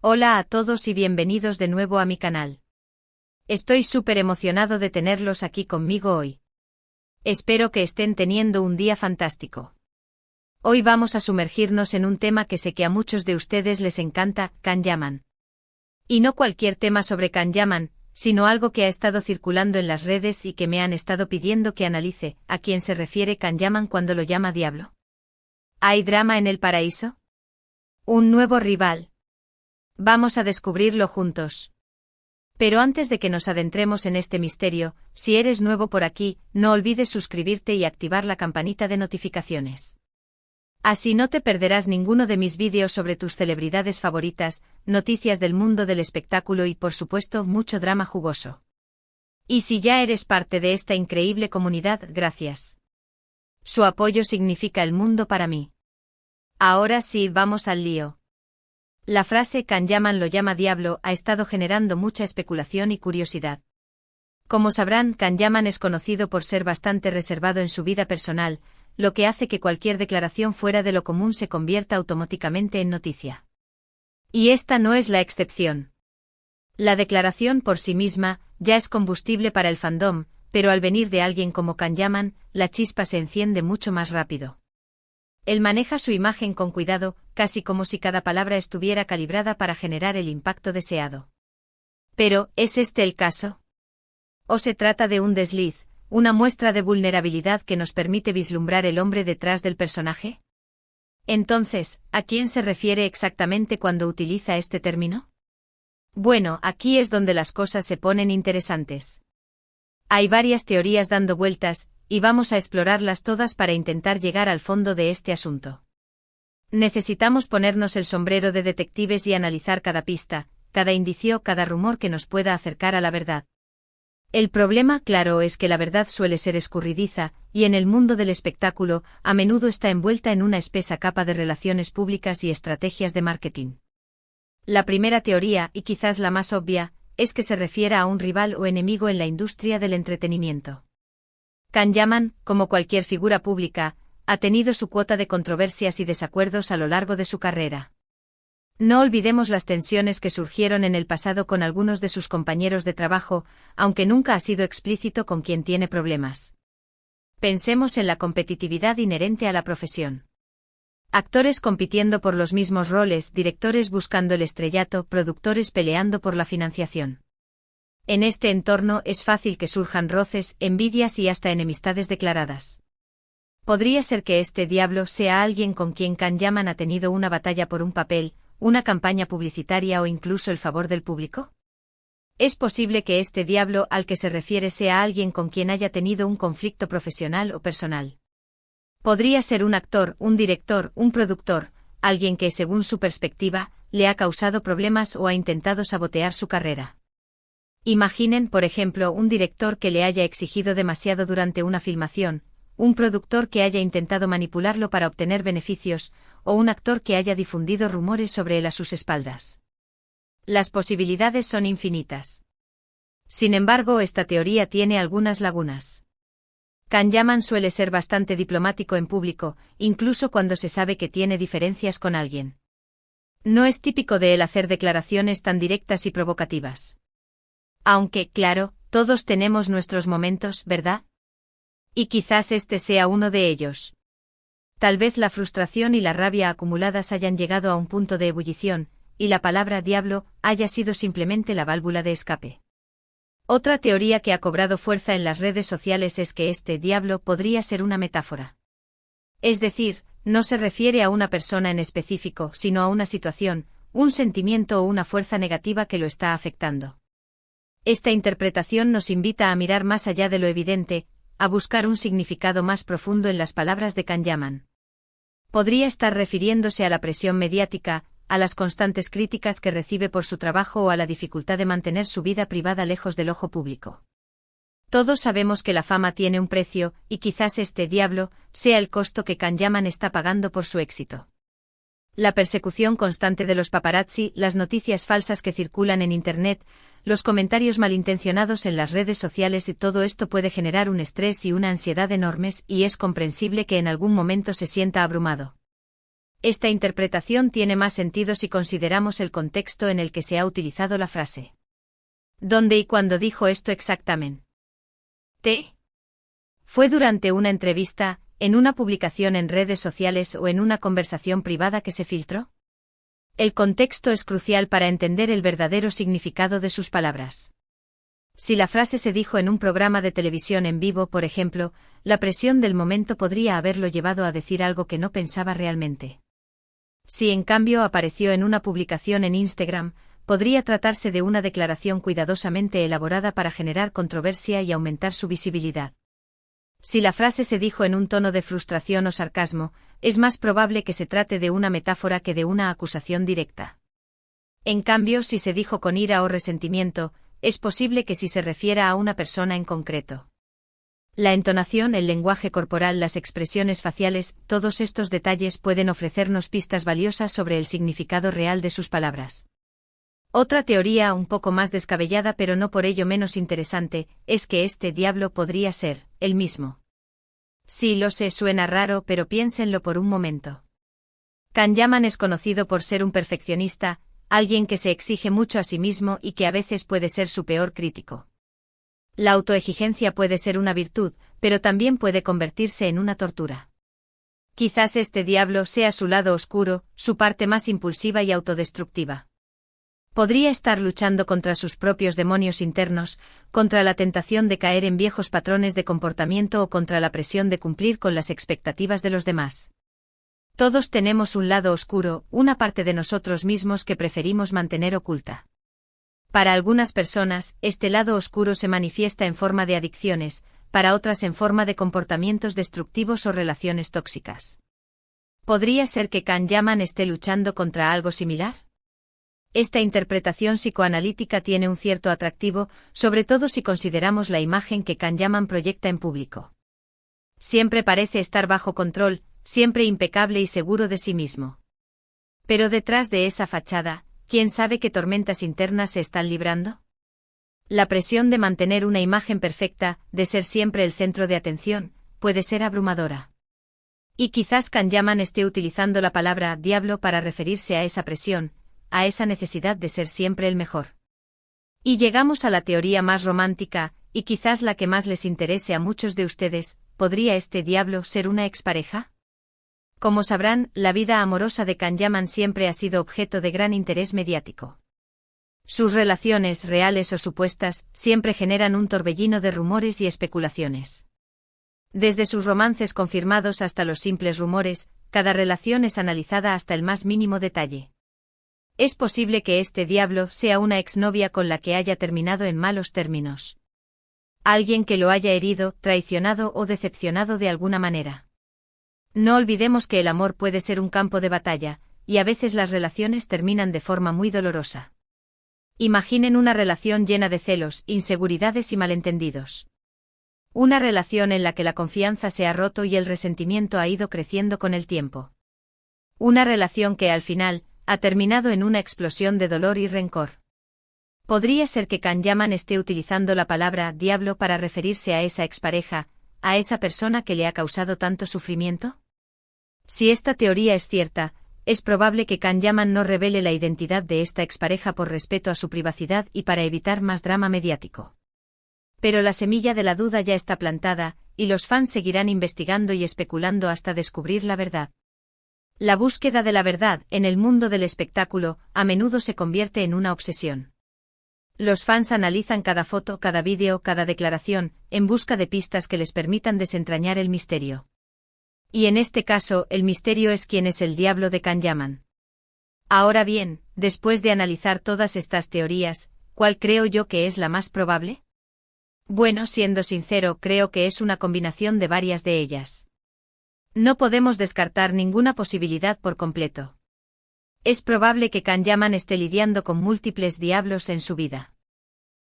Hola a todos y bienvenidos de nuevo a mi canal. Estoy súper emocionado de tenerlos aquí conmigo hoy. Espero que estén teniendo un día fantástico. Hoy vamos a sumergirnos en un tema que sé que a muchos de ustedes les encanta, Can Yaman. Y no cualquier tema sobre Can Yaman, sino algo que ha estado circulando en las redes y que me han estado pidiendo que analice, ¿a quién se refiere Can Yaman cuando lo llama diablo? ¿Hay drama en el paraíso? ¿Un nuevo rival? Vamos a descubrirlo juntos. Pero antes de que nos adentremos en este misterio, si eres nuevo por aquí, no olvides suscribirte y activar la campanita de notificaciones. Así no te perderás ninguno de mis vídeos sobre tus celebridades favoritas, noticias del mundo del espectáculo y por supuesto mucho drama jugoso. Y si ya eres parte de esta increíble comunidad, gracias. Su apoyo significa el mundo para mí. Ahora sí, vamos al lío. La frase Can Yaman lo llama diablo ha estado generando mucha especulación y curiosidad. Como sabrán, Can Yaman es conocido por ser bastante reservado en su vida personal, lo que hace que cualquier declaración fuera de lo común se convierta automáticamente en noticia. Y esta no es la excepción. La declaración por sí misma ya es combustible para el fandom, pero al venir de alguien como Can Yaman, la chispa se enciende mucho más rápido. Él maneja su imagen con cuidado, casi como si cada palabra estuviera calibrada para generar el impacto deseado. Pero, ¿es este el caso? ¿O se trata de un desliz, una muestra de vulnerabilidad que nos permite vislumbrar el hombre detrás del personaje? Entonces, ¿a quién se refiere exactamente cuando utiliza este término? Bueno, aquí es donde las cosas se ponen interesantes. Hay varias teorías dando vueltas, y vamos a explorarlas todas para intentar llegar al fondo de este asunto. Necesitamos ponernos el sombrero de detectives y analizar cada pista, cada indicio, cada rumor que nos pueda acercar a la verdad. El problema, claro, es que la verdad suele ser escurridiza, y en el mundo del espectáculo, a menudo está envuelta en una espesa capa de relaciones públicas y estrategias de marketing. La primera teoría, y quizás la más obvia, es que se refiera a un rival o enemigo en la industria del entretenimiento. Can Yaman, como cualquier figura pública, ha tenido su cuota de controversias y desacuerdos a lo largo de su carrera. No olvidemos las tensiones que surgieron en el pasado con algunos de sus compañeros de trabajo, aunque nunca ha sido explícito con quien tiene problemas. Pensemos en la competitividad inherente a la profesión. Actores compitiendo por los mismos roles, directores buscando el estrellato, productores peleando por la financiación. En este entorno es fácil que surjan roces, envidias y hasta enemistades declaradas. ¿Podría ser que este diablo sea alguien con quien Can Yaman ha tenido una batalla por un papel, una campaña publicitaria o incluso el favor del público? ¿Es posible que este diablo al que se refiere sea alguien con quien haya tenido un conflicto profesional o personal? Podría ser un actor, un director, un productor, alguien que, según su perspectiva, le ha causado problemas o ha intentado sabotear su carrera. Imaginen, por ejemplo, un director que le haya exigido demasiado durante una filmación, un productor que haya intentado manipularlo para obtener beneficios, o un actor que haya difundido rumores sobre él a sus espaldas. Las posibilidades son infinitas. Sin embargo, esta teoría tiene algunas lagunas. Can Yaman suele ser bastante diplomático en público, incluso cuando se sabe que tiene diferencias con alguien. No es típico de él hacer declaraciones tan directas y provocativas. Aunque, claro, todos tenemos nuestros momentos, ¿verdad? Y quizás este sea uno de ellos. Tal vez la frustración y la rabia acumuladas hayan llegado a un punto de ebullición, y la palabra diablo haya sido simplemente la válvula de escape. Otra teoría que ha cobrado fuerza en las redes sociales es que este diablo podría ser una metáfora. Es decir, no se refiere a una persona en específico, sino a una situación, un sentimiento o una fuerza negativa que lo está afectando. Esta interpretación nos invita a mirar más allá de lo evidente, a buscar un significado más profundo en las palabras de Can Yaman. Podría estar refiriéndose a la presión mediática, a las constantes críticas que recibe por su trabajo o a la dificultad de mantener su vida privada lejos del ojo público. Todos sabemos que la fama tiene un precio, y quizás este diablo sea el costo que Can Yaman está pagando por su éxito. La persecución constante de los paparazzi, las noticias falsas que circulan en Internet, los comentarios malintencionados en las redes sociales y todo esto puede generar un estrés y una ansiedad enormes y es comprensible que en algún momento se sienta abrumado. Esta interpretación tiene más sentido si consideramos el contexto en el que se ha utilizado la frase. ¿Dónde y cuándo dijo esto exactamente? ¿Fue durante una entrevista, en una publicación en redes sociales o en una conversación privada que se filtró? El contexto es crucial para entender el verdadero significado de sus palabras. Si la frase se dijo en un programa de televisión en vivo, por ejemplo, la presión del momento podría haberlo llevado a decir algo que no pensaba realmente. Si en cambio apareció en una publicación en Instagram, podría tratarse de una declaración cuidadosamente elaborada para generar controversia y aumentar su visibilidad. Si la frase se dijo en un tono de frustración o sarcasmo, es más probable que se trate de una metáfora que de una acusación directa. En cambio, si se dijo con ira o resentimiento, es posible que sí se refiera a una persona en concreto. La entonación, el lenguaje corporal, las expresiones faciales, todos estos detalles pueden ofrecernos pistas valiosas sobre el significado real de sus palabras. Otra teoría, un poco más descabellada pero no por ello menos interesante, es que este diablo podría ser el mismo. Sí, lo sé, suena raro, pero piénsenlo por un momento. Kahneman es conocido por ser un perfeccionista, alguien que se exige mucho a sí mismo y que a veces puede ser su peor crítico. La autoexigencia puede ser una virtud, pero también puede convertirse en una tortura. Quizás este diablo sea su lado oscuro, su parte más impulsiva y autodestructiva. Podría estar luchando contra sus propios demonios internos, contra la tentación de caer en viejos patrones de comportamiento o contra la presión de cumplir con las expectativas de los demás. Todos tenemos un lado oscuro, una parte de nosotros mismos que preferimos mantener oculta. Para algunas personas, este lado oscuro se manifiesta en forma de adicciones, para otras en forma de comportamientos destructivos o relaciones tóxicas. ¿Podría ser que Kahneman esté luchando contra algo similar? Esta interpretación psicoanalítica tiene un cierto atractivo, sobre todo si consideramos la imagen que Kahneman proyecta en público. Siempre parece estar bajo control, siempre impecable y seguro de sí mismo. Pero detrás de esa fachada, ¿quién sabe qué tormentas internas se están librando? La presión de mantener una imagen perfecta, de ser siempre el centro de atención, puede ser abrumadora. Y quizás Kahneman esté utilizando la palabra diablo para referirse a esa presión, a esa necesidad de ser siempre el mejor. Y llegamos a la teoría más romántica, y quizás la que más les interese a muchos de ustedes, ¿podría este diablo ser una expareja? Como sabrán, la vida amorosa de Kahneman siempre ha sido objeto de gran interés mediático. Sus relaciones, reales o supuestas, siempre generan un torbellino de rumores y especulaciones. Desde sus romances confirmados hasta los simples rumores, cada relación es analizada hasta el más mínimo detalle. Es posible que este diablo sea una exnovia con la que haya terminado en malos términos. Alguien que lo haya herido, traicionado o decepcionado de alguna manera. No olvidemos que el amor puede ser un campo de batalla, y a veces las relaciones terminan de forma muy dolorosa. Imaginen una relación llena de celos, inseguridades y malentendidos. Una relación en la que la confianza se ha roto y el resentimiento ha ido creciendo con el tiempo. Una relación que al final ha terminado en una explosión de dolor y rencor. ¿Podría ser que Kahneman esté utilizando la palabra diablo para referirse a esa expareja, a esa persona que le ha causado tanto sufrimiento? Si esta teoría es cierta, es probable que Kahneman no revele la identidad de esta expareja por respeto a su privacidad y para evitar más drama mediático. Pero la semilla de la duda ya está plantada, y los fans seguirán investigando y especulando hasta descubrir la verdad. La búsqueda de la verdad, en el mundo del espectáculo, a menudo se convierte en una obsesión. Los fans analizan cada foto, cada vídeo, cada declaración, en busca de pistas que les permitan desentrañar el misterio. Y en este caso, el misterio es quién es el diablo de Kahneman. Ahora bien, después de analizar todas estas teorías, ¿cuál creo yo que es la más probable? Bueno, siendo sincero, creo que es una combinación de varias de ellas. No podemos descartar ninguna posibilidad por completo. Es probable que Kahneman esté lidiando con múltiples diablos en su vida.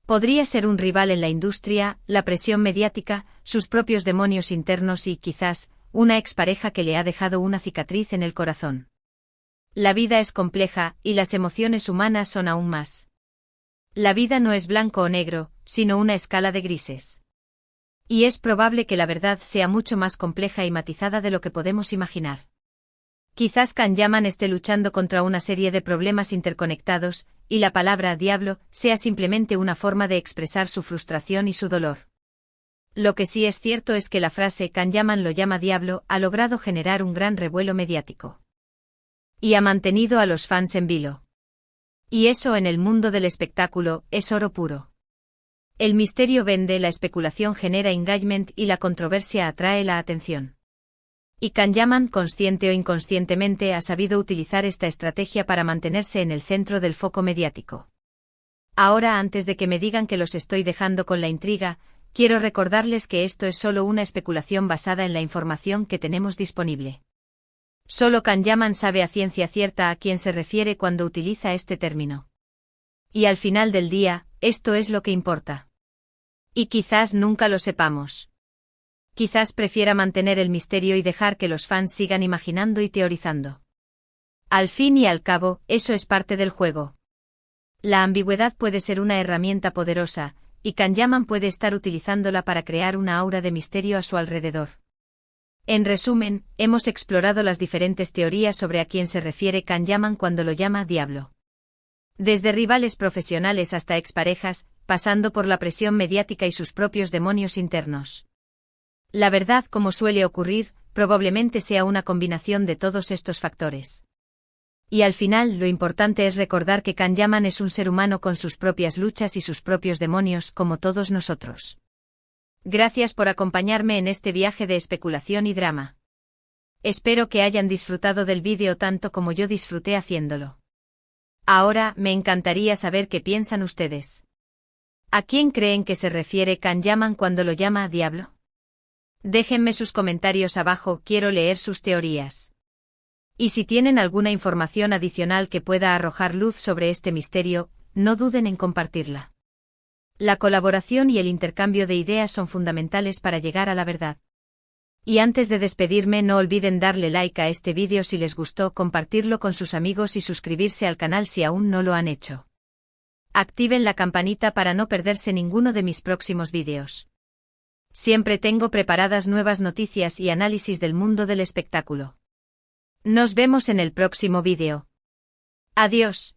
Podría ser un rival en la industria, la presión mediática, sus propios demonios internos y, quizás, una expareja que le ha dejado una cicatriz en el corazón. La vida es compleja, y las emociones humanas son aún más. La vida no es blanco o negro, sino una escala de grises. Y es probable que la verdad sea mucho más compleja y matizada de lo que podemos imaginar. Quizás Kanyaman esté luchando contra una serie de problemas interconectados, y la palabra diablo sea simplemente una forma de expresar su frustración y su dolor. Lo que sí es cierto es que la frase Kanyaman lo llama diablo ha logrado generar un gran revuelo mediático. Y ha mantenido a los fans en vilo. Y eso en el mundo del espectáculo es oro puro. El misterio vende, la especulación genera engagement y la controversia atrae la atención. Y Kanyaman, consciente o inconscientemente, ha sabido utilizar esta estrategia para mantenerse en el centro del foco mediático. Ahora, antes de que me digan que los estoy dejando con la intriga, quiero recordarles que esto es solo una especulación basada en la información que tenemos disponible. Solo Kanyaman sabe a ciencia cierta a quién se refiere cuando utiliza este término. Y al final del día, esto es lo que importa. Y quizás nunca lo sepamos. Quizás prefiera mantener el misterio y dejar que los fans sigan imaginando y teorizando. Al fin y al cabo, eso es parte del juego. La ambigüedad puede ser una herramienta poderosa, y Kanyaman puede estar utilizándola para crear una aura de misterio a su alrededor. En resumen, hemos explorado las diferentes teorías sobre a quién se refiere Kanyaman cuando lo llama diablo. Desde rivales profesionales hasta exparejas, pasando por la presión mediática y sus propios demonios internos. La verdad, como suele ocurrir, probablemente sea una combinación de todos estos factores. Y al final, lo importante es recordar que Kanyaman es un ser humano con sus propias luchas y sus propios demonios, como todos nosotros. Gracias por acompañarme en este viaje de especulación y drama. Espero que hayan disfrutado del vídeo tanto como yo disfruté haciéndolo. Ahora, me encantaría saber qué piensan ustedes. ¿A quién creen que se refiere Kanyaman cuando lo llama diablo? Déjenme sus comentarios abajo, quiero leer sus teorías. Y si tienen alguna información adicional que pueda arrojar luz sobre este misterio, no duden en compartirla. La colaboración y el intercambio de ideas son fundamentales para llegar a la verdad. Y antes de despedirme, no olviden darle like a este vídeo si les gustó, compartirlo con sus amigos y suscribirse al canal si aún no lo han hecho. Activen la campanita para no perderse ninguno de mis próximos vídeos. Siempre tengo preparadas nuevas noticias y análisis del mundo del espectáculo. Nos vemos en el próximo vídeo. Adiós.